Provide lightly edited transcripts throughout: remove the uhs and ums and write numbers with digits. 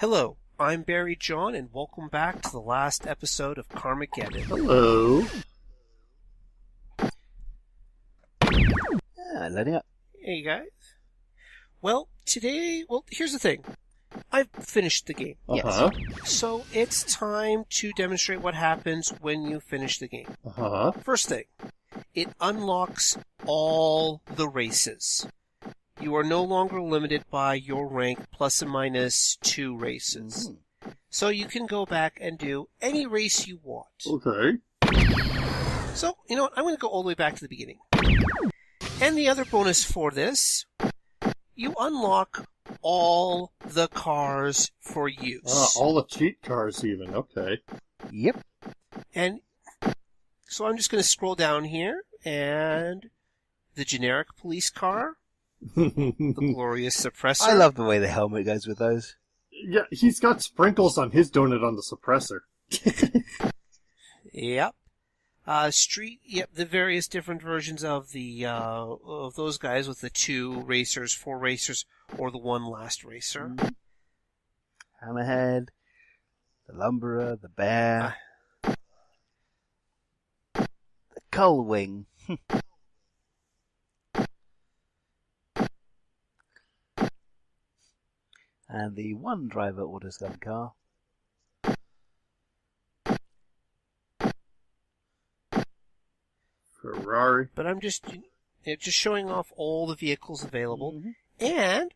Hello, I'm Barry John, and welcome back to the last episode of Carmageddon. Hello. Loading up. Hey guys. Well, here's the thing. I've finished the game. Uh-huh. So it's time to demonstrate what happens when you finish the game. Uh-huh. First thing, it unlocks all the races. You are no longer limited by your rank plus and minus 2 races. So you can go back and do any race you want. Okay. So, you know what? I'm going to go all the way back to the beginning. And the other bonus for this, you unlock all the cars for use. All the cheat cars even. Okay. Yep. And so I'm just going to scroll down here, and the generic police car, the glorious suppressor. I love the way the helmet goes with those. Yeah, he's got sprinkles on his donut on the suppressor. Yep. The various different versions of the of those guys with the 2 racers, 4 racers, or the 1 last racer. Hammerhead, the Lumberer, the Bear, the Gullwing. And the one driver autoscan car. Ferrari. But I'm just showing off all the vehicles available and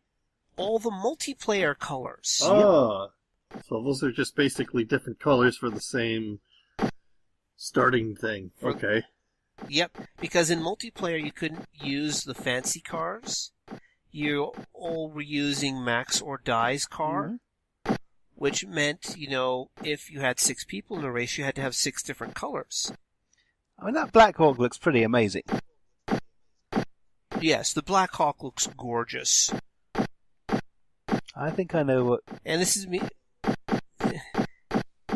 all the multiplayer colors. So those are just basically different colors for the same starting thing. Okay. Yep, because in multiplayer you couldn't use the fancy cars. You all were using Max or Die's car, which meant, if you had 6 people in a race, you had to have 6 different colors. I mean, that Black Hawk looks pretty amazing. Yes, the Black Hawk looks gorgeous. I think I know what... And this is me...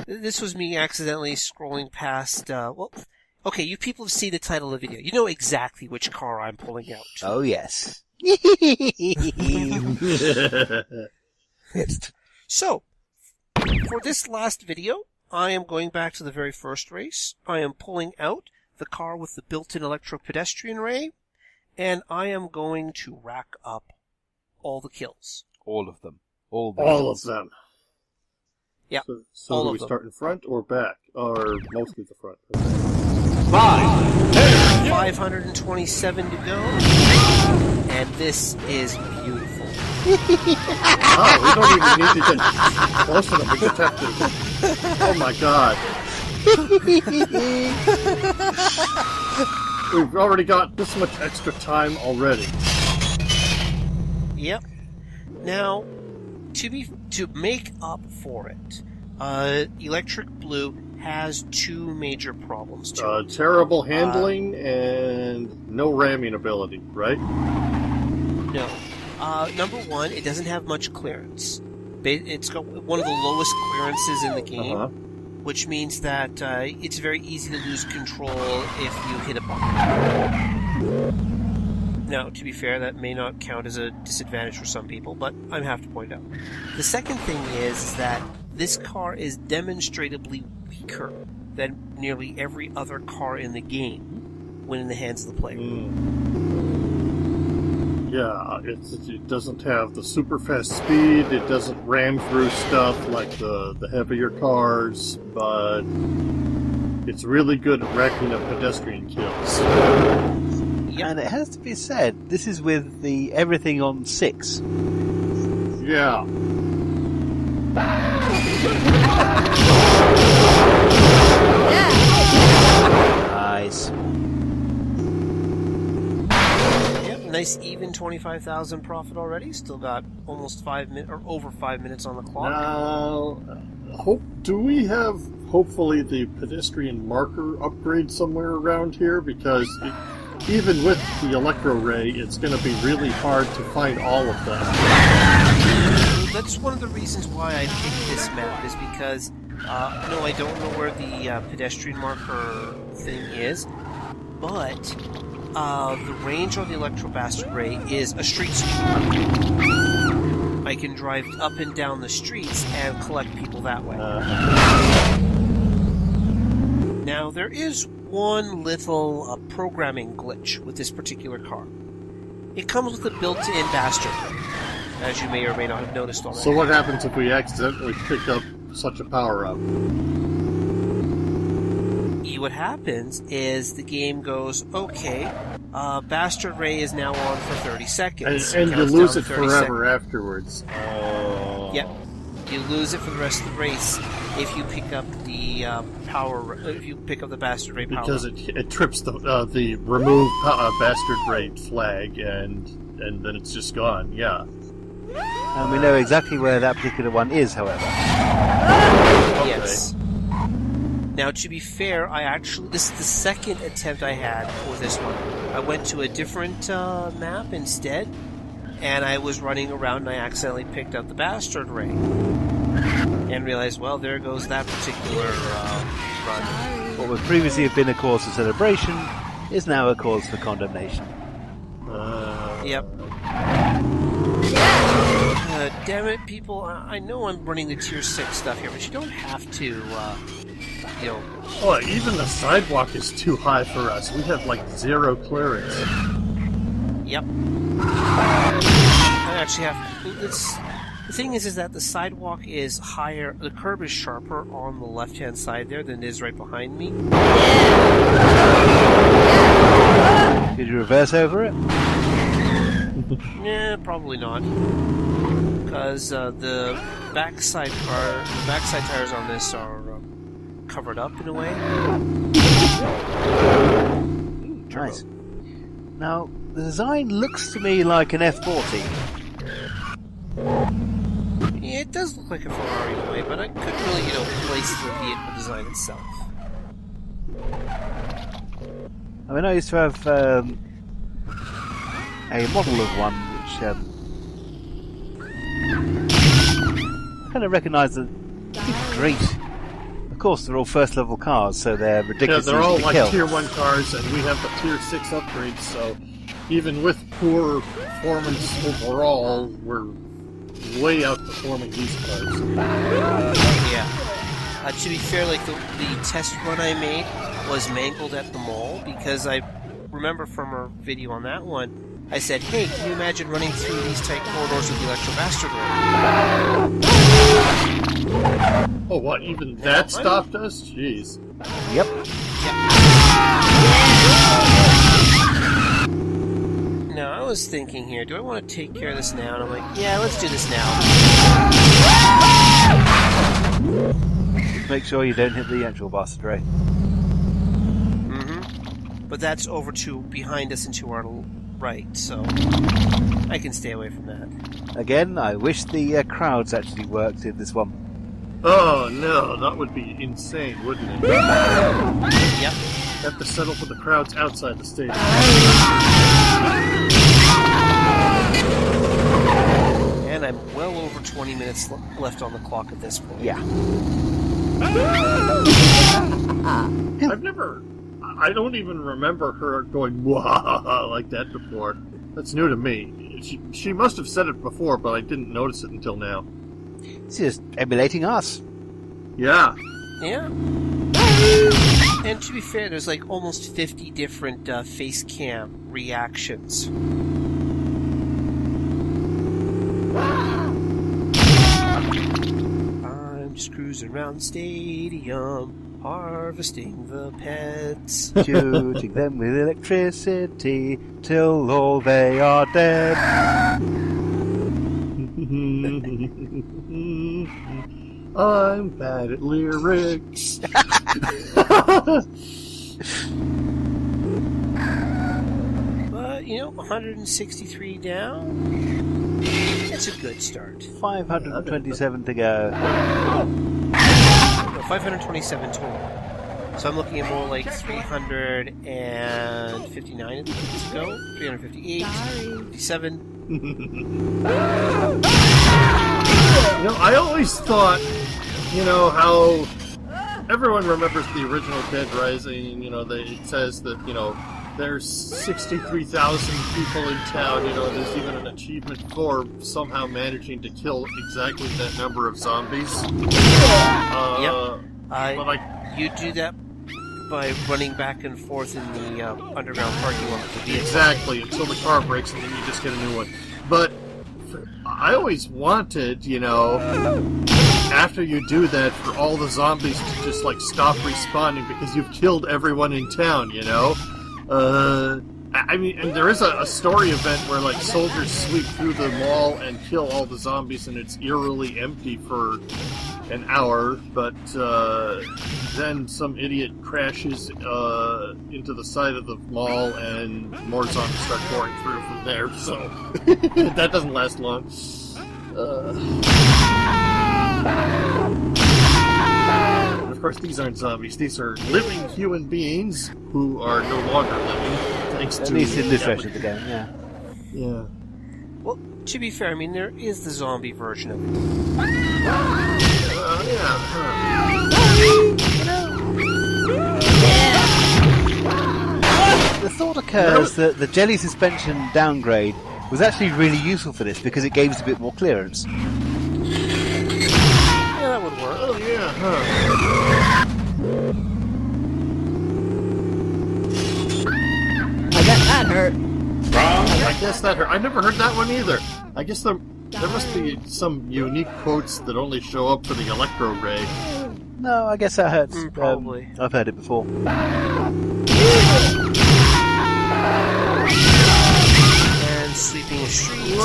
This was me accidentally scrolling past... okay, you people have seen the title of the video. You know exactly which car I'm pulling out. Oh, yes. So, for this last video, I am going back to the very first race. I am pulling out the car with the built-in electro-pedestrian ray, and I am going to rack up all the kills. All of them. All of them. Yeah. So all do of we them. start in front or back? Or mostly the front? Okay. 527 to go, and this is beautiful. We don't even need to get close enough. We just have to... Oh my god. We've already got this much extra time already. Yep. Now, to make up for it, Electric Blue has 2 major problems to it. Terrible handling and no ramming ability, right? No. Number 1, it doesn't have much clearance. It's got one of the lowest clearances in the game, which means that it's very easy to lose control if you hit a bump. Now, to be fair, that may not count as a disadvantage for some people, but I have to point out. The second thing is that this car is demonstrably weaker than nearly every other car in the game when in the hands of the player. Yeah, it doesn't have the super fast speed, it doesn't ram through stuff like the heavier cars, but it's really good at racking up pedestrian kills. Yep. And it has to be said, this is with the everything on 6. Yeah. Nice. Yep, nice even 25,000 profit already. Still got almost 5 minutes, or over 5 minutes on the clock. Now, do we have, hopefully, the pedestrian marker upgrade somewhere around here? Because even with the Electro Ray, it's going to be really hard to find all of them. That's one of the reasons why I picked this map, is because, no, I don't know where the pedestrian marker thing is, but the range on the Electro Bastard Ray is a street sweeper. I can drive up and down the streets and collect people that way. Now, there is one little programming glitch with this particular car. It comes with a built-in bastard ray, as you may or may not have noticed already. So what happens if we accidentally pick up such a power-up? What happens is the game goes, okay, bastard ray is now on for 30 seconds. And you Counts lose down it to 30 forever afterwards. Yep. You lose it for the rest of the race if you pick up the if you pick up the bastard ray power. Because it trips the remove bastard ray flag, and then it's just gone. Yeah. And we know exactly where that particular one is, however. Yes. Now, to be fair, this is the second attempt I had for this one. I went to a different map instead, and I was running around and I accidentally picked up the bastard ray. And realized, well, there goes that particular run. What would previously have been a cause for celebration is now a cause for condemnation. Yep. Damn it, people. I know I'm running the Tier 6 stuff here, but you don't have to, Oh, even the sidewalk is too high for us. We have, like, 0 clearance. Yep. I actually have... The thing is that the sidewalk is higher... The curb is sharper on the left-hand side there than it is right behind me. Did you reverse over it? Yeah, probably not. Because the backside tires on this are covered up in a way. Nice. Now, the design looks to me like an F40. Yeah, it does look like a Ferrari in a way, but I couldn't really, place the vehicle design itself. I mean, I used to have a model of one which I kind of recognise the great. Of course, they're all first-level cars, so they're ridiculous. Yeah, they're all like Tier 1 cars, and we have the Tier 6 upgrades, so even with poor performance overall, we're way outperforming these cars. Yeah. To be fair, like the test run I made was mangled at the mall, because I remember from our video on that one, I said, hey, can you imagine running through these tight corridors with the Electro Bastard ray? Oh, what? Even that stopped us? Jeez. Yep. Now, I was thinking here, do I want to take care of this now? And I'm like, yeah, let's do this now. Just make sure you don't hit the actual bastard ray. Mm-hmm. But that's over to behind us and to our right, so I can stay away from that. Again, I wish the crowds actually worked in this one. Oh, no, that would be insane, wouldn't it? Yep. Have to settle for the crowds outside the stadium. And I'm well over 20 minutes left on the clock at this point. Yeah. I don't even remember her going wah like that before. That's new to me. She must have said it before, but I didn't notice it until now. It's just emulating us. Yeah. Yeah. And to be fair, there's like almost 50 different face cam reactions. I'm just cruising around the stadium, harvesting the pets. Shooting them with electricity till all they are dead. I'm bad at lyrics. But, 163 down. It's a good start. 527 to go. No, 527 total. So I'm looking at more like 359 to go. 358, 57. I always thought, how everyone remembers the original Dead Rising, it says that, there's 63,000 people in town, there's even an achievement for somehow managing to kill exactly that number of zombies. You do that by running back and forth in the underground parking lot of the vehicle. Exactly, until the car breaks and then you just get a new one. But I always wanted, after you do that, for all the zombies to just, stop respawning because you've killed everyone in town, and there is a story event where, soldiers sweep through the mall and kill all the zombies and it's eerily empty for an hour, but then some idiot crashes into the side of the mall and more zombies start pouring through from there, so that doesn't last long. And of course, these aren't zombies. These are living human beings who are no longer living, thanks to... At least in this version of the game, yeah. Yeah. Well, to be fair, there is the zombie version of it. The thought occurs that the jelly suspension downgrade was actually really useful for this because it gave us a bit more clearance. Yeah, that would work. Oh, yeah, I got that hurt. I guess that hurt. I never heard that one either. I guess there must be some unique quotes that only show up for the Electro Ray. No, I guess that hurts. Probably. I've heard it before. And sleeping streets.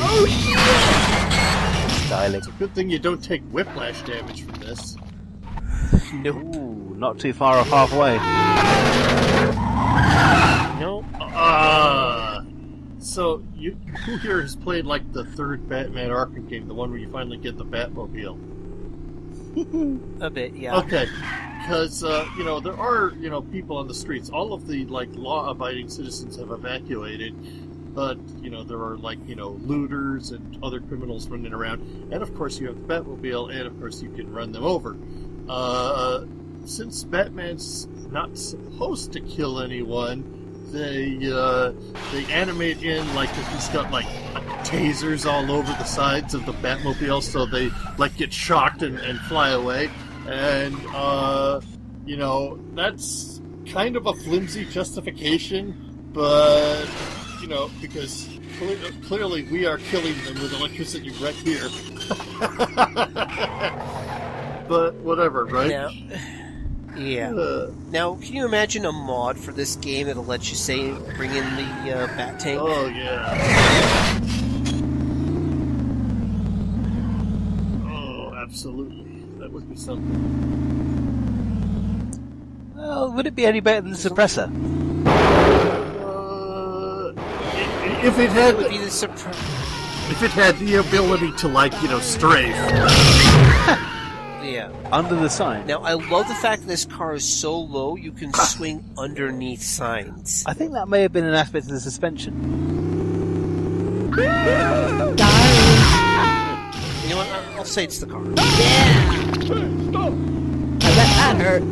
Oh, shit! Styling. It's a good thing you don't take whiplash damage from this. Nope. Ooh, not too far off halfway. Nope. So, who here has played, the third Batman Arkham game, the one where you finally get the Batmobile? A bit, yeah. Okay. Because, there are, people on the streets. All of the, law-abiding citizens have evacuated, but, there are, looters and other criminals running around. And, of course, you have the Batmobile, and, of course, you can run them over. Since Batman's not supposed to kill anyone, they animate in he's got tasers all over the sides of the Batmobile, so they get shocked and fly away. And that's kind of a flimsy justification, but because clearly we are killing them with electricity right here. But whatever, right? Now, yeah. Now, can you imagine a mod for this game that'll let you bring in the Bat Tank? Oh yeah. Oh, absolutely. That would be something. Well, would it be any better than the suppressor? If it had, Would be the suppressor. if it had the ability to strafe. Yeah. Under the sign. Now, I love the fact that this car is so low you can swing underneath signs. I think that may have been an aspect of the suspension. Darling. You know what? I'll say it's the car. Yeah! I bet that hurt.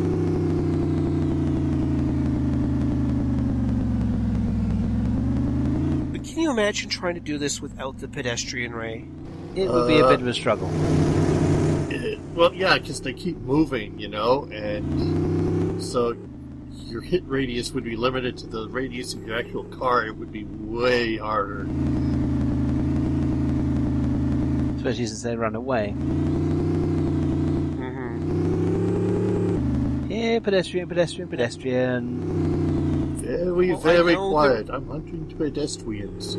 But can you imagine trying to do this without the pedestrian ray? It would be a bit of a struggle. Well, yeah, because they keep moving, and so your hit radius would be limited to the radius of your actual car. It would be way harder. Especially since they run away. Mm-hmm. Yeah, pedestrian. Very, Well, very I know quiet. I'm hunting pedestrians.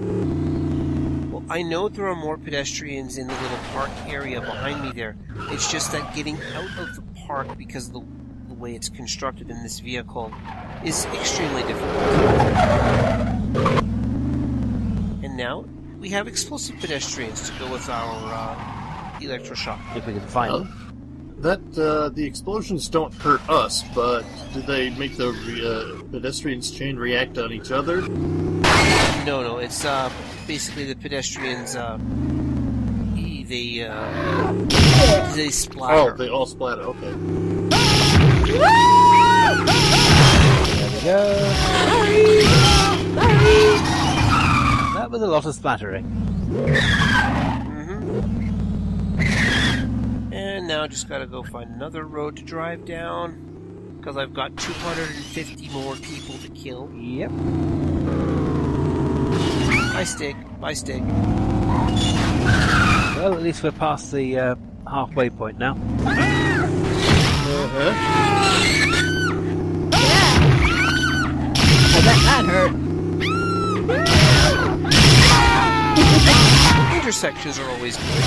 Well, I know there are more pedestrians in the little park area behind me there. It's just that getting out of the park because of the way it's constructed in this vehicle is extremely difficult. And now we have explosive pedestrians to go with our electroshock. If we can find them. The explosions don't hurt us, but do they make the pedestrians chain react on each other? No, it's basically the pedestrians. They splatter. Oh, they all splatter. Okay. There we go. That was a lot of splattering. And now just gotta go find another road to drive down, because I've got 250 more people to kill. Yep. Bye, Stig. Bye, Stig. Well, at least we're past the halfway point now. I bet that hurt. Intersections are always good.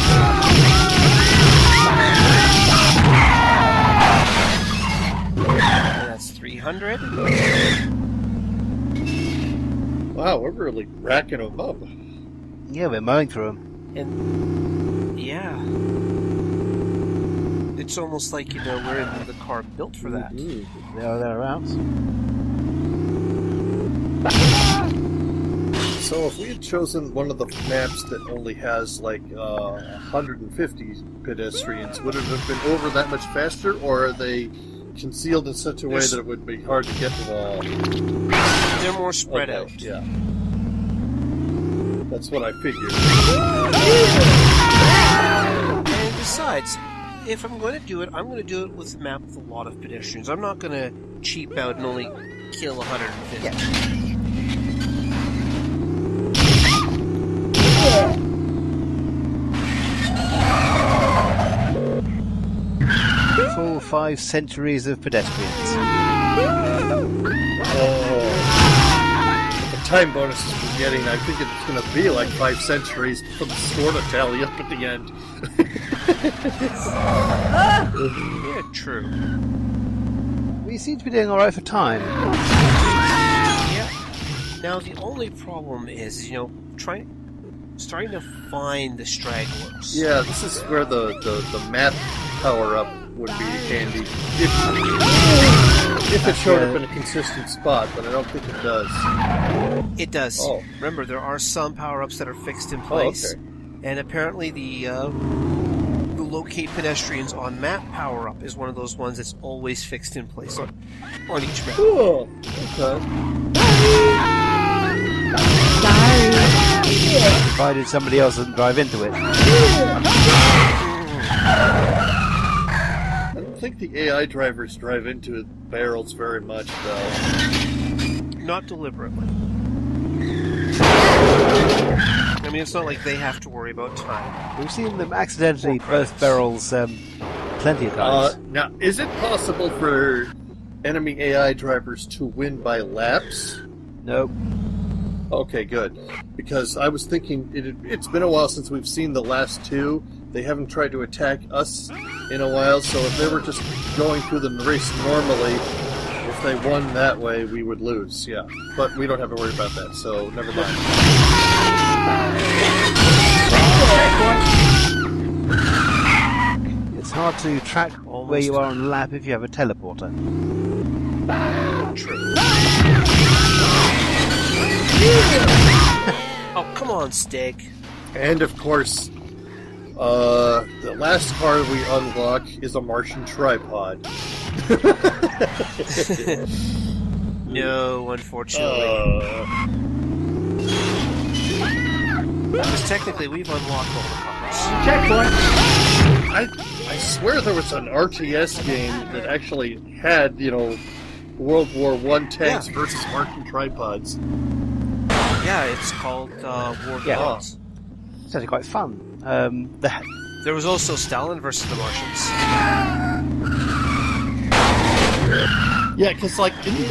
And that's 300. Wow, we're really racking them up. Yeah, we're mowing through them. And yeah, it's almost like, we're in the car built for that. There or thereabouts. So if we had chosen one of the maps that only has like 150 pedestrians, would it have been over that much faster, or are they concealed in such a way that it would be hard to get them all? They're more spread out. Yeah. That's what I figured. And besides, if I'm going to do it, I'm going to do it with a map with a lot of pedestrians. I'm not going to cheap out and only kill 150. Yeah. Full 5 centuries of pedestrians. The time bonuses we're getting, I think it's going to be like 5 centuries for the score to tally up at the end. Yeah, true. We seem to be doing alright for time. Yeah. Now, the only problem is, starting to find the stragglers. Yeah, this is where the map power-up would be handy. If it showed up in a consistent spot, but I don't think it does. It does. Oh. Remember, there are some power-ups that are fixed in place. Oh, okay. And apparently the locate pedestrians on map power-up is one of those ones that's always fixed in place on each map. Cool. Okay. Provided somebody else doesn't drive into it. I don't think the AI drivers drive into barrels very much, though. Not deliberately. I mean, it's not like they have to worry about time. We've seen them accidentally burst barrels plenty of times. Now, is it possible for enemy AI drivers to win by laps? Nope. Okay, good. Because I was thinking, it's been a while since we've seen the last two. They haven't tried to attack us in a while, so if they were just going through the race normally, if they won that way, we would lose, yeah. But we don't have to worry about that, so never mind. It's hard to track where you are on the lap if you have a teleporter. True. Oh, come on, Stig. And of course, the last car we unlock is a Martian tripod. No, unfortunately. Because technically we've unlocked all the cars. Checkpoint! I swear there was an RTS game that actually had, World War I tanks versus Martian tripods. Yeah, it's called War Gods. It's actually quite fun. There was also Stalin versus the Martians. Yeah, because in the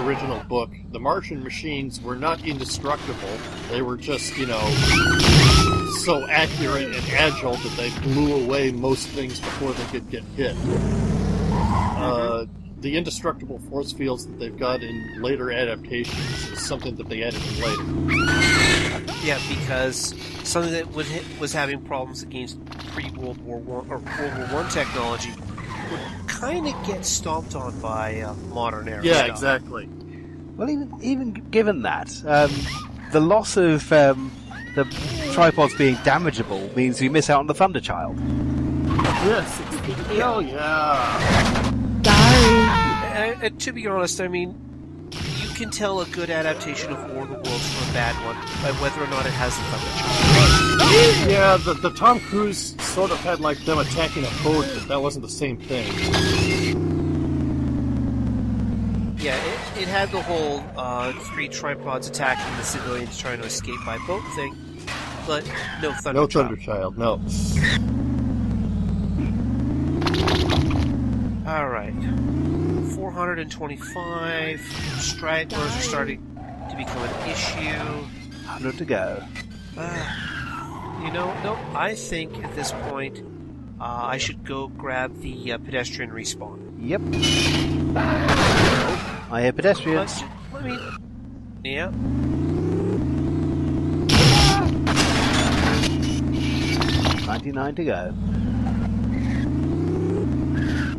original book, the Martian machines were not indestructible. They were just, so accurate and agile that they blew away most things before they could get hit. The indestructible force fields that they've got in later adaptations is something that they added in later. Yeah, because something that was having problems against pre-World War I or World War I technology would kind of get stomped on by modern era stuff. Exactly. Well, even given that, the loss of the tripods being damageable means we miss out on the Thunderchild. Yes, hell yeah. To be honest, I mean, you can tell a good adaptation of War of the Worlds from a bad one by whether or not it has the thunder charge. Yeah, the Tom Cruise sort of had like them attacking a boat, but that wasn't the same thing. Yeah, it had the whole 3 tripods attacking the civilians trying to escape by boat thing, but no thunder No child. Thunder Child, no. Alright. 425. Stragglers are starting to become an issue. 100 to go. No, I think at this point I should go grab the pedestrian respawn. Yep. I hear pedestrians. I mean, yeah. 99 to go.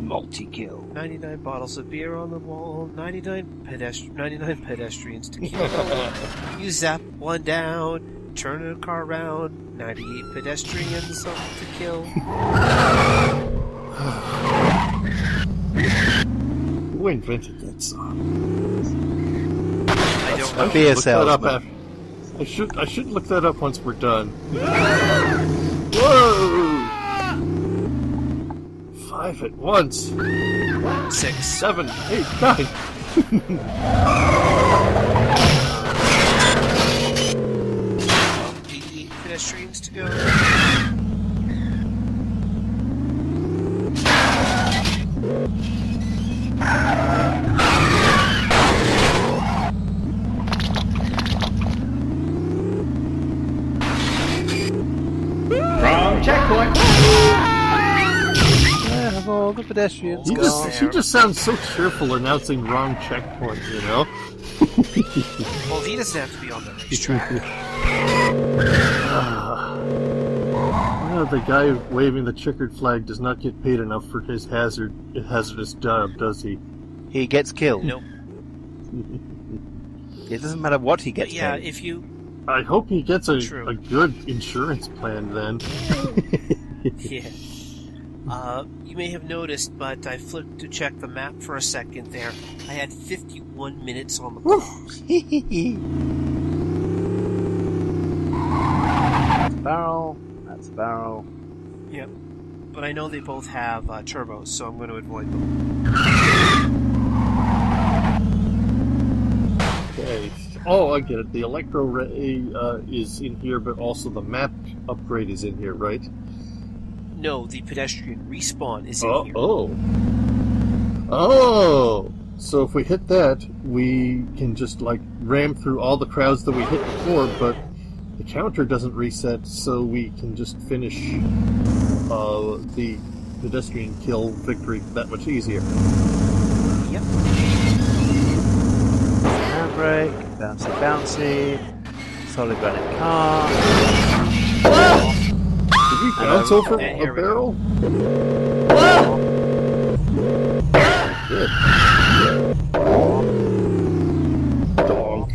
Multi-kill. 99 bottles of beer on the wall, 99 pedestrians to kill. You zap one down, turn a car around, 98 pedestrians to kill. Who invented that song? I don't know. Be a Look that up salesman. I should look that up once we're done. Whoa! 5 at once. 6. 7, 8, 9. 88 pedestrians to go. Wrong checkpoint. Where have all the pedestrians He gone? just sounds so cheerful announcing wrong checkpoint, you know? Well, he doesn't have to be on the racetrack. The guy waving the checkered flag does not get paid enough for his hazardous job, does he? He gets killed. Nope. It doesn't matter what he gets Yeah, paid. if you... I hope he gets a True. good insurance plan then. Yeah. You may have noticed, but I flipped to check the map for a second there. I had 51 minutes on the clock. That's a barrel. That's a barrel. Yep. But I know they both have turbos, so I'm going to avoid them. Okay. Oh, I get it. The Electro Ray is in here, but also the map upgrade is in here, right? No, the pedestrian respawn is in here. Oh! So if we hit that, we can just, like, ram through all the crowds that we hit before, but the counter doesn't reset, so we can just finish the pedestrian kill victory that much easier. Yep. Handbrake. Bouncy, bouncy. Solid granite car. Did we bounce over Yeah, a here we barrel? Good. Dog.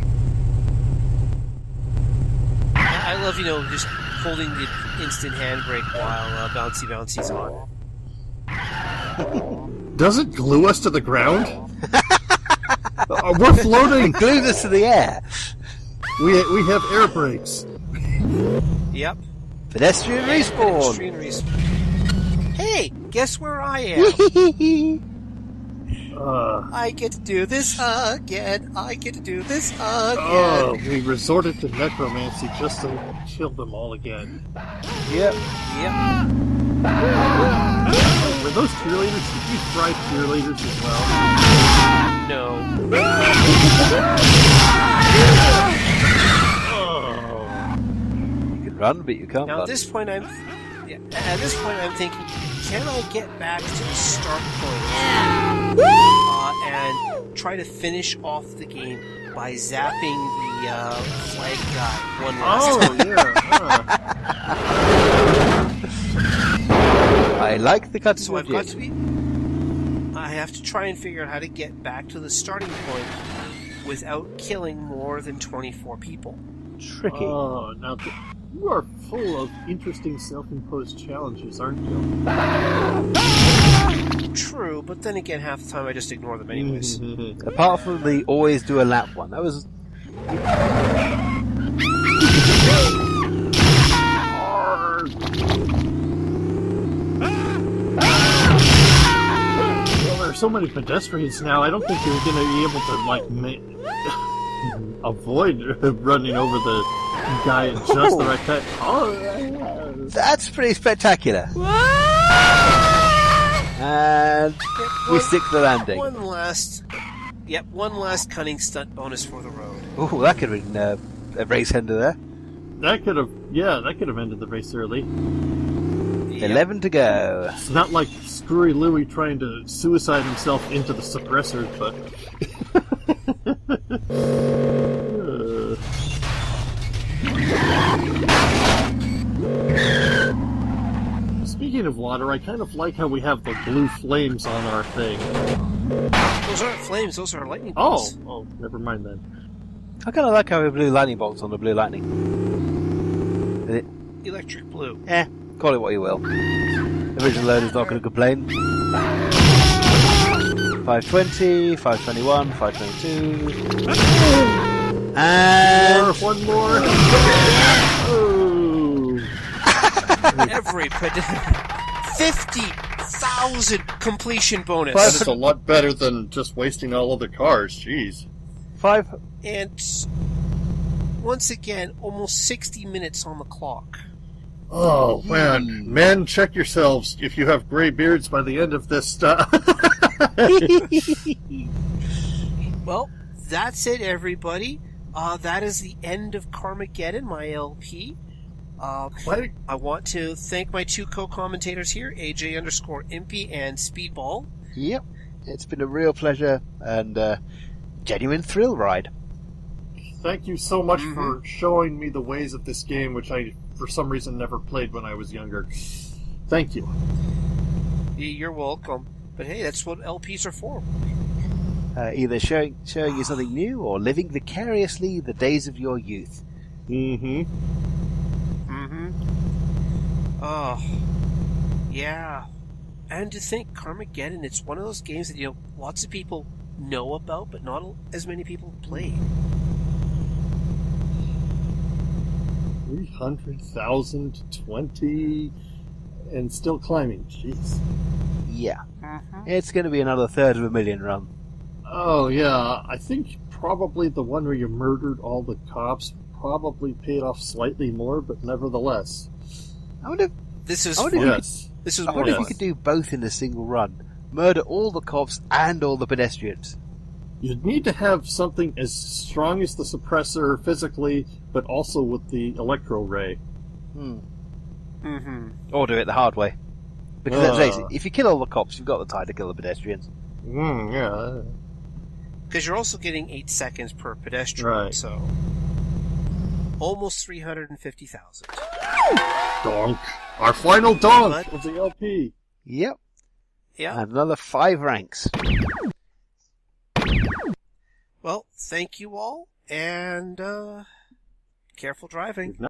I love, just holding the instant handbrake while bouncy's on. Does it glue us to the ground? We're floating! Glue this to the air. We have air brakes. Yep. Pedestrian respawn. Pedestrian respawn. Hey, guess where I am? I get to do this again. I get to do this again. Oh, we resorted to necromancy just to kill them all again. Yep. Yep. Were those cheerleaders? Did you fry cheerleaders as well? No. Oh. You can run, but you can't Now run. at this point I'm thinking, can I get back to the start point and try to finish off the game by zapping the flag guy one last time? I like the cut. So I have to try and figure out how to get back to the starting point without killing more than 24 people. Tricky. Oh, now you are full of interesting self-imposed challenges, aren't you? True, but then again, half the time I just ignore them anyways. Apart from the always do a lap one. That was... Well, there are so many pedestrians now, I don't think you're going to be able to, like, avoid running over the guy at just the right time. Oh, That's pretty spectacular. And we stick the landing. One last cunning stunt bonus for the road. Oh, that could have been a race ender there. that could have ended the race early. Yep. 11 to go. It's not like Screwy Louie trying to suicide himself into the suppressors, but... Speaking of water, I kind of like how we have the blue flames on our thing. Those aren't flames, those are lightning bolts. Oh, never mind then. I kind of like how we have blue lightning bolts on the blue lightning. Electric blue. Call it what you will. The original owner's not going to complain. 520, 521, 522. And... One more! Oh. Every 50,000 completion bonus. That is a lot better than just wasting all of the cars, jeez. 5... And once again, almost 60 minutes on the clock. Oh, man. Men, check yourselves if you have gray beards by the end of this stuff. Well, that's it, everybody. That is the end of Carmageddon, my LP. What? I want to thank my two co-commentators here, AJ_Impy and Speedball. Yep. It's been a real pleasure and genuine thrill ride. Thank you so much for showing me the ways of this game, which I, for some reason, never played when I was younger. Thank you. You're welcome. But hey, that's what LPs are for. Either showing you something new or living vicariously the days of your youth. Oh, yeah. And to think, Carmageddon, it's one of those games that, lots of people know about, but not as many people play. 300,020 and still climbing. Jeez. Yeah. It's going to be another 350,000 run. Oh, yeah. I think probably the one where you murdered all the cops probably paid off slightly more, but nevertheless. I wonder This is I wonder fun. if Yes. This is I more wonder if you fun. could do both in a single run. Murder all the cops and all the pedestrians. You'd need to have something as strong as the suppressor physically, but also with the electro ray. Or do it the hard way. Because let's face it, if you kill all the cops, you've got the time to kill the pedestrians. Yeah. Because you're also getting 8 seconds per pedestrian, Right. so almost 350,000. Donk. Our final donk But- of the LP. Yep. Yeah. And another 5 ranks. Well, thank you all, and careful driving.